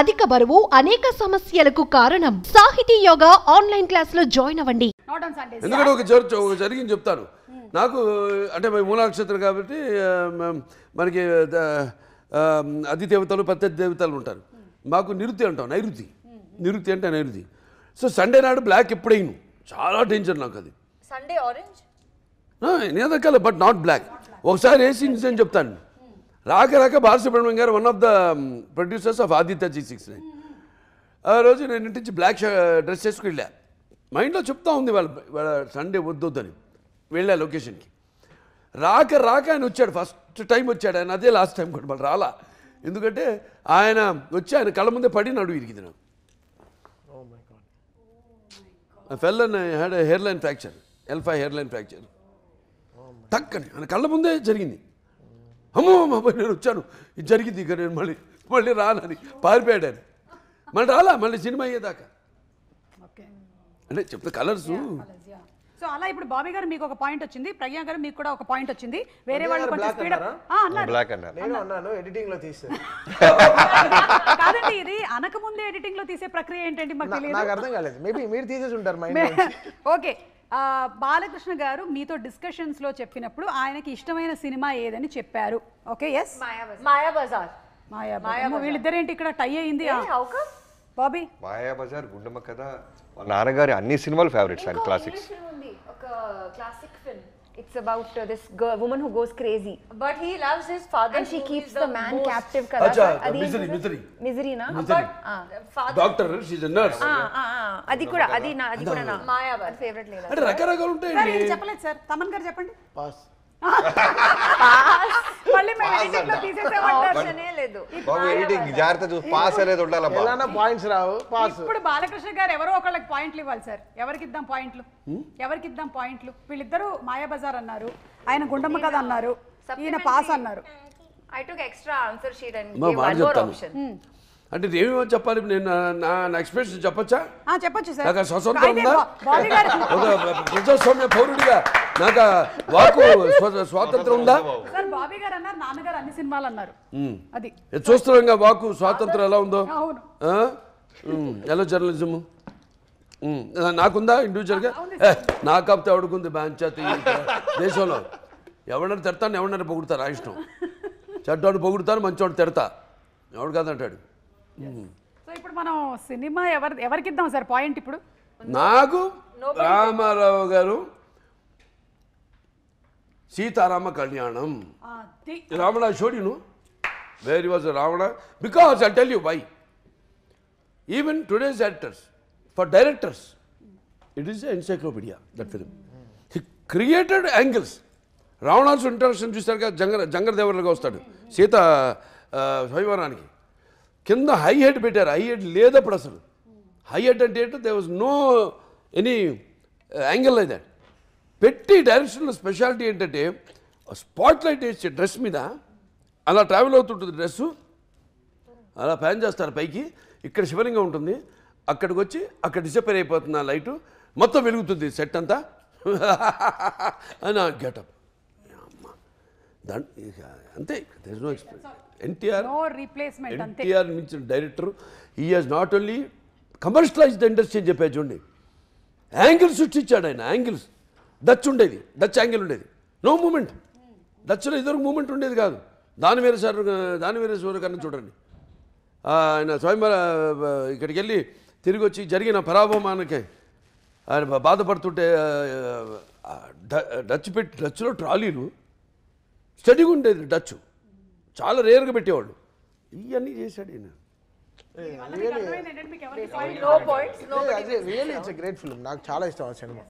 అధిక బరువు అనేక సమస్యలకు కారణం. సాహితీ యోగా ఆన్లైన్ క్లాసులో జాయిన్ అవ్వండి. ఎందుకంటే ఒక జరిగింది చెప్తాను. నాకు అంటే మూలా నక్షత్రం కాబట్టి మనకి అతి దేవతలు ప్రత్యర్థి దేవతలు ఉంటారు. మాకు నిరుతి అంటాం, నిరుతి అంటే నైరుతి. సో సండే నాడు బ్లాక్ ఎప్పుడైనా చాలా డేంజర్ నాకు అది. సండే ఆరెంజ్ నేదకాల బట్ నాట్ బ్లాక్. ఒకసారి వేసి ఇన్సిడెంట్ చెప్తాను. రాక Balasubrahmanyam garu one of the producers of Aditya G69. ఆ రోజు నేను ఇంటి నుంచి బ్లాక్ డ్రెస్ చేసుకుని వెళ్ళా. మైండ్లో చెప్తా ఉంది వాళ్ళ సండే వద్దని. వెళ్ళా లొకేషన్కి. రాక ఆయన వచ్చాడు. ఫస్ట్ టైం వచ్చాడు ఆయన. అదే లాస్ట్ టైం కూడా వాళ్ళు రాలా. ఎందుకంటే ఆయన వచ్చి ఆయన కళ్ళ ముందే పడి నడువు ఇరిగింది నాకు. Fell and had hair line fracture, L5 hair line fracture. టక్కని ఆయన కళ్ళ ముందే జరిగింది. అమ్మో నేను వచ్చాను, ఇది జరిగింది, ఇక నేను మళ్ళీ రానని పారిపోయాడు ఆయన. మళ్ళీ రాలా, మళ్ళీ సినిమా అయ్యేదాకా. అంటే చెప్తా కలర్స్. సో అలా ఇప్పుడు బాబీ గారు మీకు ఒక పాయింట్ వచ్చింది, ప్రజ్ఞ గారు మీకు కూడా ఒక పాయింట్ వచ్చింది. వేరే వాళ్ళు కొంచెం స్పీడ్ అన్నారు ఎడిటింగ్ లో తీసే కాదండి, ఇది అనక ముందే ఎడిటింగ్ లో తీసే ప్రక్రియ ఏంటండి మాకు తెలియదు. నాకు అర్థం కాలేదు. మేబీ మీరు తీసేసి ఉంటారు మైండ్. ఓకే, బాలకృష్ణ గారు మీతో డిస్కషన్స్ లో చెప్పినప్పుడు ఆయనకి ఇష్టమైన సినిమా ఏదని చెప్పారు. Okay, yes Mayabazar. వీళ్ళిద్దరేంటి ఇక్కడ టై అయింది? బాబీ మాయాబజార్, గుండమ్మ కథ, నాన్నగారి అన్ని సినిమాలు ఫేవరెట్స్ అండ్ క్లాసిక్స్. ఒక classic film. It's about this woman who goes crazy, but he loves his father and she keeps the man captive. Acha, misery na. But father doctor, she's a nurse. adi kuda na Mayavar favorite leda. అంటే రకరకాలు ఉంటాయి. Sir ఇది చెప్పలేదు sir, Thaman గారు చెప్పండి. Pass. మళ్ళీ మేము editing లో తీసేసామంటారనే లేదు. బాబు ఎడిటింగ్ జాగ్రత్త చూ, పాస్ అనేది ఉండాలి అబ్బా. ఎలానా పాయింట్స్ రావు, పాస్. ఇప్పుడు బాలకృష్ణ గారు ఎవరో ఒకళ్ళకి పాయింట్లు ఇవ్వాలి సార్. ఎవరికి ఇద్దాం పాయింట్లు? వీళ్ళిద్దరూ మాయాబజార్ అన్నారు, ఆయన గుండమ్మ కథ అన్నారు, ఈయన పాస్ అన్నారు. I took extra answer sheet and gave one more option. అంటే ఏమేమో చెప్పాలి. నేను నా ఎక్స్ప్రెషన్ చెప్పచ్చా? చెప్పొచ్చు సార్. నాకు స్వతంత్రం ఉందా? బాబీ గారు ఒక ప్రజాస్వామ్య పౌరుడిగా నాకు వాకు స్వాతంత్రం ఉందా? సార్ బాబీ గారు అన్నారు, నాన్నగారు అన్ని సినిమాలు అన్నారు. అది చూస్తున్నాం వాకు స్వాతంత్రం ఎలా ఉందో. అవును, ఎలా జర్నలిజము నాకుందా ఇండివిజువల్గా? నాకు కాకపోతే ఎవడుకుంది పంచాయతీ దేశంలో. ఎవడన్నా తిడతాను, ఎవడన్నా పొగుడుతారు, ఆ ఇష్టం. చెడ్డోడు పొగుడుతాను, మంచోడు తిడతా, ఎవడు కాదంటాడు. సో ఇప్పుడు మనం సినిమా ఎవరికి ఇద్దాం సార్ పాయింట్? ఇప్పుడు నాకు Ramarao garu Seetharama Kalyanam. Ravana showed you know where was Ravana? Because I tell you why. Even today's actors, for directors, it is encyclopedia that film. He created angles. రావణాసు ఇంట్రడక్షన్ చూస్తారు కదా, జంగర్ దేవర్లుగా వస్తాడు సీత స్వయంవరానికి. కింద హై హెడ్ పెట్టారు. హై హెడ్ లేదప్పుడు అసలు. హై హెడ్ అంటే ఏంటో they was no any angle like that. పెట్టి డైరెక్షన్లో స్పెషాలిటీ ఏంటంటే స్పాట్ లైట్ వేసి డ్రెస్ మీద అలా ట్రావెల్ అవుతుంటుంది డ్రెస్సు, అలా ప్యాన్ చేస్తారు పైకి. ఇక్కడ శివలింగం ఉంటుంది, అక్కడికి వచ్చి అక్కడ డిసపేర్ అయిపోతుంది ఆ లైటు, మొత్తం వెలుగుతుంది సెట్ అంతా అని గెటప్. అంతే, there is no expression. NTR మించిన director. He has not only commercialise the industry అని చెప్పేది చూడండి. యాంగిల్స్ సృష్టించాడు ఆయన. యాంగిల్స్ డచ్ ఉండేది, డచ్ యాంగిల్ ఉండేది. No moment. డచ్లో ఇద్దరు మూమెంట్ ఉండేది కాదు. దానివేరేశ్వర కన్నా చూడండి. ఆయన స్వయంవర ఇక్కడికి వెళ్ళి తిరిగి వచ్చి జరిగిన పరాభవానికి ఆయన బాధపడుతుంటే డచ్లో ట్రాలీలు స్టడీగా ఉండేది. డచ్ చాలా రేర్గా పెట్టేవాళ్ళు. ఇవన్నీ చేశాడు ఈయన. Really it's a great film. నాకు చాలా ఇష్టం ఆ సినిమా.